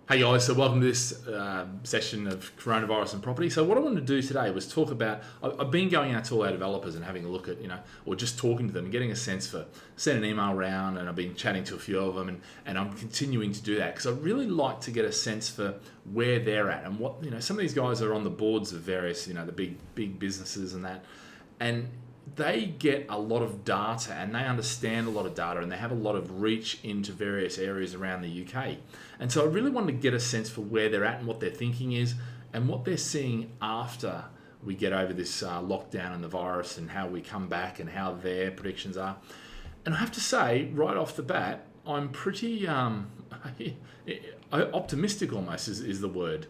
Hey guys, so welcome to this session of coronavirus and property. So what I wanted to do today was talk about, I've been going out to all our developers and having a look at, or just talking to them and getting a sense for, send an email around, and I've been chatting to a few of them, and I'm continuing to do that because I really like to get a sense for where they're at and what, some of these guys are on the boards of various, the big businesses and that, and they get a lot of data and they understand a lot of data and they have a lot of reach into various areas around the UK. And so I really wanted to get a sense for where they're at and what their thinking is and what they're seeing after we get over this lockdown and the virus and how we come back and how their predictions are. And I have to say, right off the bat, I'm pretty optimistic almost is the word.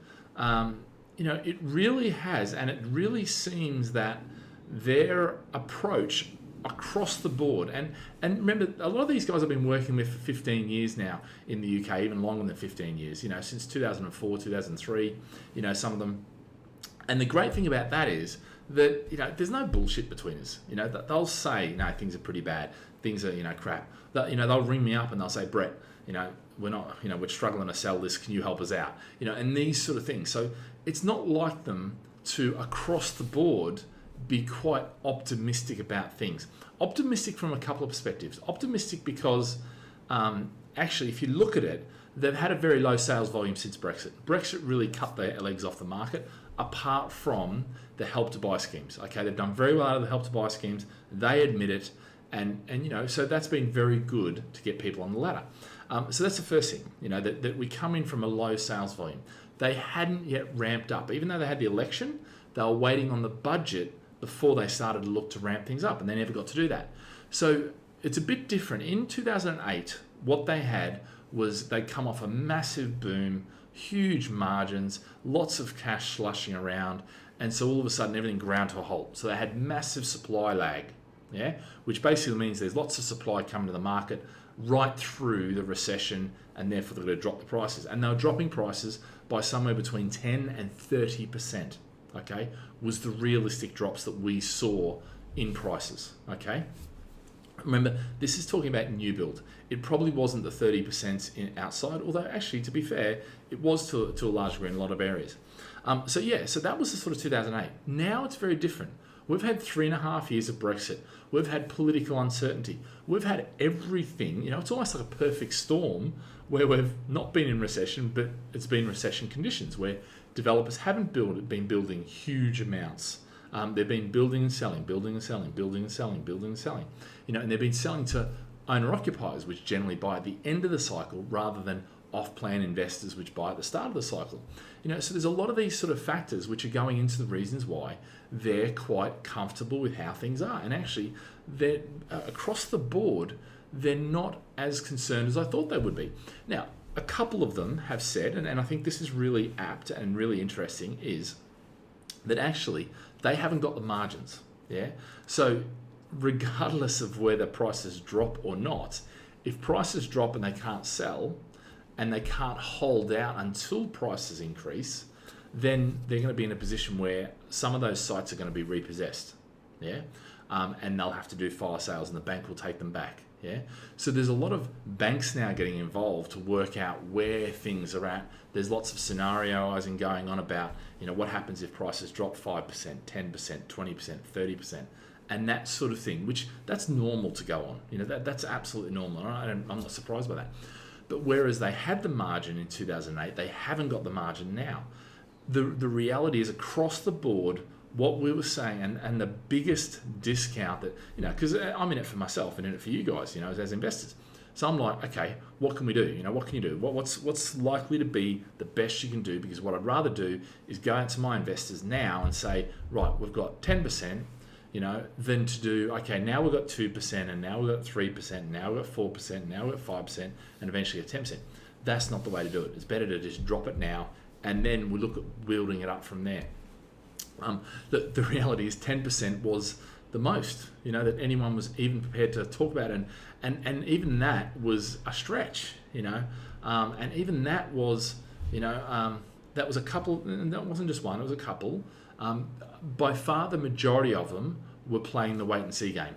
It really has, and it really seems that their approach across the board, and remember, a lot of these guys I've been working with for 15 years now in the UK, even longer than 15 years, since 2004, 2003, some of them. And the great thing about that is that, there's no bullshit between us. They'll say, things are pretty bad, things are, crap. They'll ring me up and they'll say, Brett, we're not, we're struggling to sell this, can you help us out? And these sort of things. So it's not like them to, across the board, be quite optimistic about things. Optimistic from a couple of perspectives. Optimistic because actually, if you look at it, they've had a very low sales volume since Brexit. Brexit really cut their legs off the market, apart from the Help to Buy schemes. Okay, they've done very well out of the Help to Buy schemes. They admit it, and so that's been very good to get people on the ladder. So that's the first thing, that we come in from a low sales volume. They hadn't yet ramped up, even though they had the election. They were waiting on the budget before they started to look to ramp things up, and they never got to do that. So it's a bit different. In 2008, what they had was they'd come off a massive boom, huge margins, lots of cash slushing around, and so all of a sudden everything ground to a halt. So they had massive supply lag, which basically means there's lots of supply coming to the market right through the recession, and therefore they're going to drop the prices. And they were dropping prices by somewhere between 10 and 30%. Okay, was the realistic drops that we saw in prices. Okay, remember, this is talking about new build. It probably wasn't the 30% in outside, although actually, to be fair, it was to a large degree in a lot of areas. So that was the sort of 2008. Now it's very different. We've had 3.5 years of Brexit. We've had political uncertainty. We've had everything. It's almost like a perfect storm where we've not been in recession, but it's been recession conditions where developers haven't been building huge amounts. They've been building and selling, building and selling, building and selling, building and selling. And they've been selling to owner-occupiers, which generally buy at the end of the cycle rather than off-plan investors, which buy at the start of the cycle. So there's a lot of these sort of factors which are going into the reasons why they're quite comfortable with how things are. And actually, they're across the board, they're not as concerned as I thought they would be. Now, a couple of them have said, and I think this is really apt and really interesting, is that actually they haven't got the margins. So regardless of whether prices drop or not, if prices drop and they can't sell and they can't hold out until prices increase, then they're going to be in a position where some of those sites are going to be repossessed. And they'll have to do fire sales and the bank will take them back. So there's a lot of banks now getting involved to work out where things are at. There's lots of scenarioizing going on about, what happens if prices drop 5%, 10%, 20%, 30%, and that sort of thing, which that's normal to go on. That's absolutely normal. I'm not surprised by that. But whereas they had the margin in 2008, they haven't got the margin now. The reality is across the board, what we were saying, and the biggest discount that, because I'm in it for myself and in it for you guys, as investors. So I'm like, okay, what can we do? What can you do? What's likely to be the best you can do? Because what I'd rather do is go out to my investors now and say, right, we've got 10%, than to do, okay, now we've got 2%, and now we've got 3%, now we've got 4%, now we've got 5%, and eventually at 10%. That's not the way to do it. It's better to just drop it now, and then we look at building it up from there. The reality is 10% was the most, that anyone was even prepared to talk about, and even that was a stretch, and even that was, that was a couple, and that wasn't just one, it was a couple. By far the majority of them were playing the wait and see game.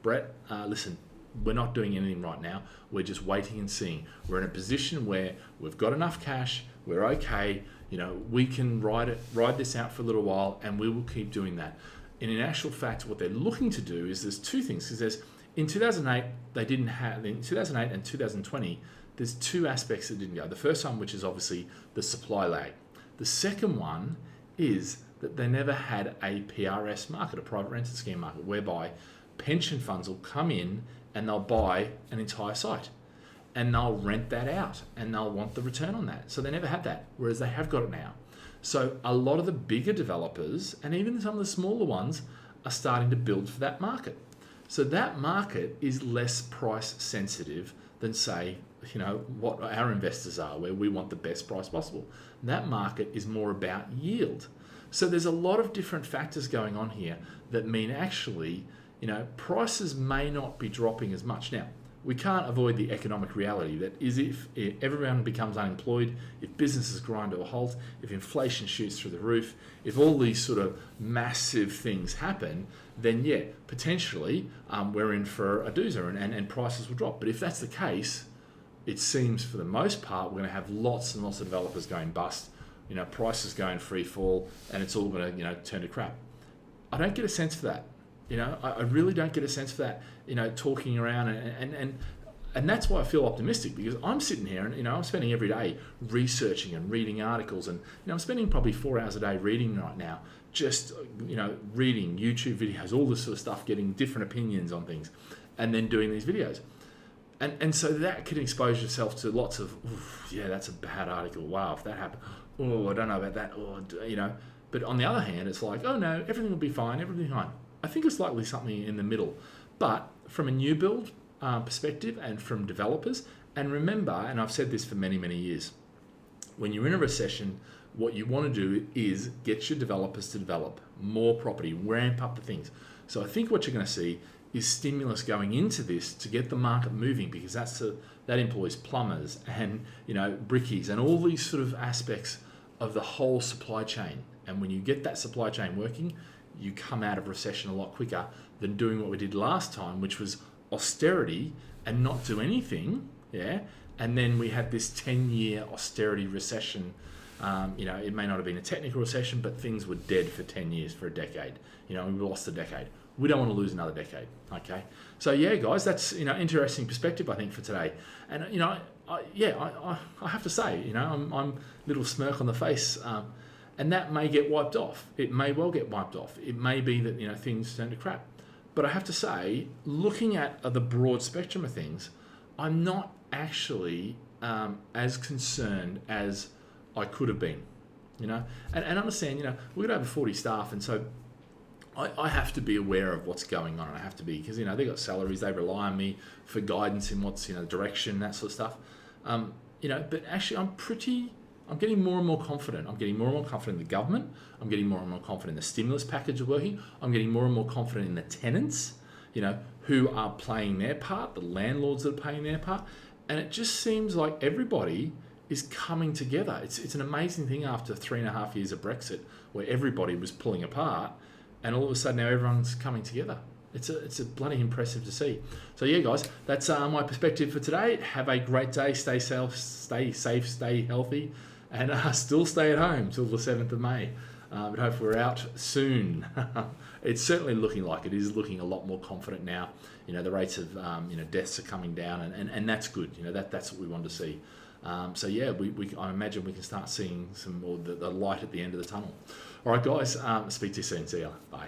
Brett, listen, we're not doing anything right now. We're just waiting and seeing. We're in a position where we've got enough cash. We're okay. We can ride this out for a little while, and we will keep doing that. And in actual fact, what they're looking to do is there's two things. Because in 2008 in 2008 and 2020, there's two aspects that didn't go. The first one, which is obviously the supply lag. The second one is that they never had a PRS market, a private rented scheme market, whereby pension funds will come in and they'll buy an entire site and they'll rent that out and they'll want the return on that. So they never had that, whereas they have got it now. So a lot of the bigger developers and even some of the smaller ones are starting to build for that market. So that market is less price sensitive than, say, what our investors are, where we want the best price possible. That market is more about yield. So there's a lot of different factors going on here that mean actually, prices may not be dropping as much. Now, we can't avoid the economic reality that is if everyone becomes unemployed, if businesses grind to a halt, if inflation shoots through the roof, if all these sort of massive things happen, then yeah, potentially we're in for a doozer and prices will drop. But if that's the case, it seems for the most part, we're going to have lots and lots of developers going bust, prices going free fall, and it's all going to, turn to crap. I don't get a sense for that. I really don't get a sense for that, talking around and that's why I feel optimistic, because I'm sitting here and, I'm spending every day researching and reading articles and, I'm spending probably 4 hours a day reading right now, just, reading YouTube videos, all this sort of stuff, getting different opinions on things and then doing these videos. And so that can expose yourself to lots of, yeah, that's a bad article. Wow, if that happened, I don't know about that. But on the other hand, it's like, oh no, everything will be fine, everything fine. I think it's likely something in the middle. But from a new build perspective and from developers, and remember, and I've said this for many, many years, when you're in a recession, what you want to do is get your developers to develop more property, ramp up the things. So I think what you're going to see is stimulus going into this to get the market moving, because that employs plumbers and brickies and all these sort of aspects of the whole supply chain. And when you get that supply chain working, you come out of recession a lot quicker than doing what we did last time, which was austerity and not do anything. Yeah, and then we had this 10-year austerity recession. It may not have been a technical recession, but things were dead for 10 years, for a decade. We lost a decade. We don't want to lose another decade. Okay, so yeah, guys, that's interesting perspective I think for today. And I have to say, I'm a little smirk on the face, and that may get wiped off. It may well get wiped off. It may be that things turn to crap. But I have to say, looking at the broad spectrum of things, I'm not actually as concerned as I could have been. And understand, we've got over 40 staff, and so I have to be aware of what's going on. I have to be, because they've got salaries, they rely on me for guidance in what's direction, that sort of stuff. But actually I'm getting more and more confident. I'm getting more and more confident in the government. I'm getting more and more confident in the stimulus package working. I'm getting more and more confident in the tenants, who are playing their part, the landlords that are playing their part. And it just seems like everybody is coming together. It's an amazing thing after 3.5 years of Brexit, where everybody was pulling apart, and all of a sudden now everyone's coming together. It's a bloody impressive to see. So yeah, guys, that's my perspective for today. Have a great day. Stay safe, stay healthy, and still stay at home till the 7th of May. But hopefully we're out soon. It's certainly looking like it is looking a lot more confident now. The rates of deaths are coming down, and that's good. That's what we want to see. So yeah, I imagine we can start seeing some more the light at the end of the tunnel. All right, guys. Speak to you soon. See ya. Bye.